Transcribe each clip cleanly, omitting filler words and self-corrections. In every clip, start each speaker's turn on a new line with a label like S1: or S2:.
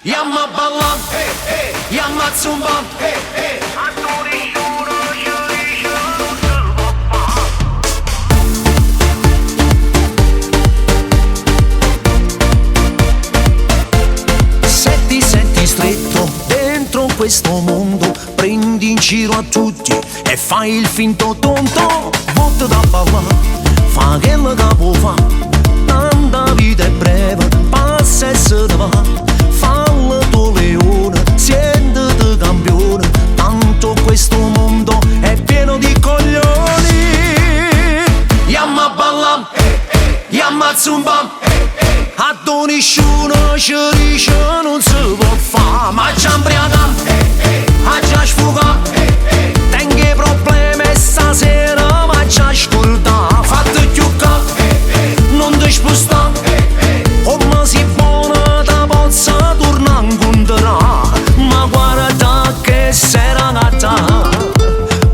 S1: Yamma ballam, yamma zumbam, se ti senti stretto dentro questo mondo, prendi in giro a tutti e fai il finto tonto. Botte da ballare, fa quello che può fa, tanta vita è breve, passa e se ne va. Fallo tu leone, sientiti campione, tanto questo mondo è pieno di coglioni. Yamma ballam, yamma zumbam, a nessuno ci dice non si può fare, ma ci ambriacam, a già sfuga, tengo problemi stasera, ma ci ascolta, fatti chiucca, non ti sposta, come si buona da pozza torna a incontrare, ma guarda che serenata,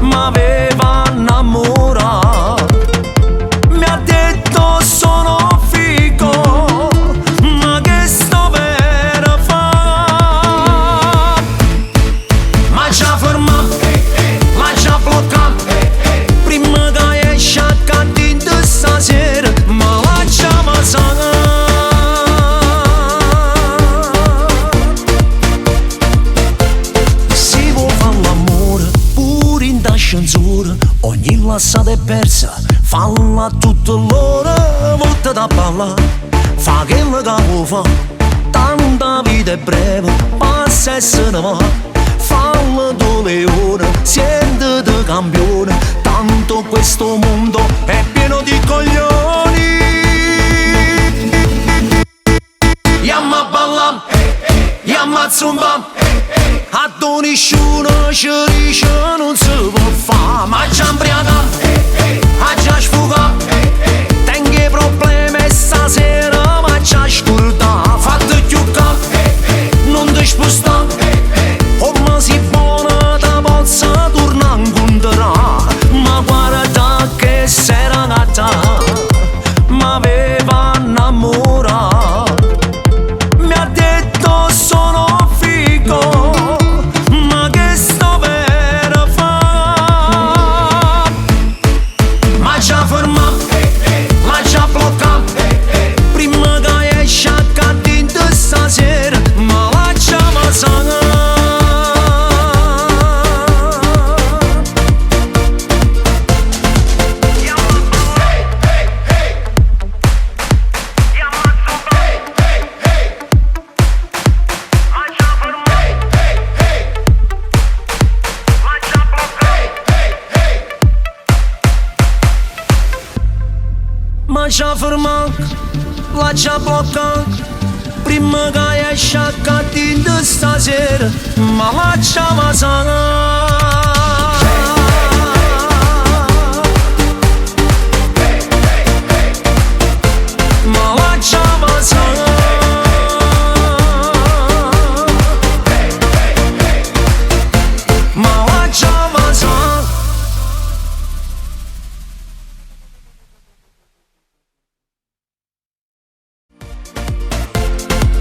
S1: ma aveva innamorato, mi ha detto sono figo, ma che sto per fare, ma ci ha fermato, ma ci ha bloccato, prima che esce a cantare stasera, ma lasciamo sangue. Si può fare l'amore pure in ascensore, ogni lassata è persa, falla tutta l'ora, volta da ballare, fa quello che può fa, tanta vita è breve, passa e se ne va, falla tu leone, sientiti campione, tanto questo mondo è pieno di coglioni. Yamma ballam, yamma zumbam, a nessuno ci dice non si può fare, ma ci ambriacam, a già sfuga, tengo problemi stasera, ma ci ascolta, fatti chiucca, non ti sposta, come si buona da pozza torna a incontrare, ma guarda che serenata, ma aveva innamorato, mi ha detto sono figo, ma che sto per fare, ma ci ha fermato, ma ci ha bloccato, prima che esce a cantare stasera, ma lasciamo sangue. Ma ci ha fermato, la ci ha bloccato, prima che esce a cantare stasera, ma lasciamo sangue. Ma lasciamo sangue. Ma lasciamo sangue.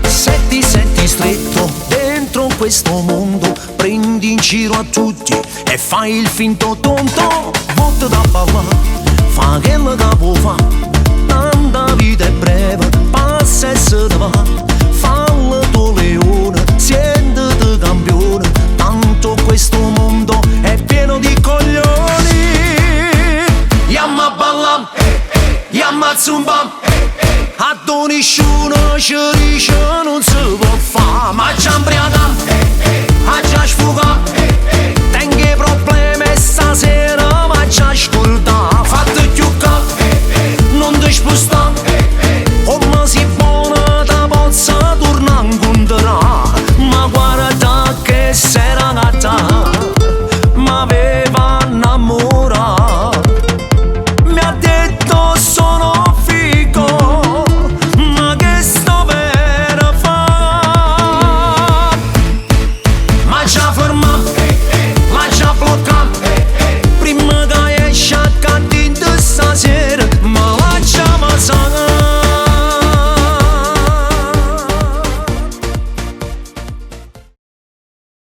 S1: Se ti senti stretto dentro questo mondo, prendi in giro a tutti e fai il finto tonto. Botte da ballare, fa quello che può fa, tanta vita è breve, passa e se ne va, fallo tu leone, sientiti campione, tanto questo mondo è pieno di coglioni. Yamma ballam, yamma zumbam, a nessuno ci dice non si può fare, ma ci ambriacam, a già sfuga, tengo problemi stasera.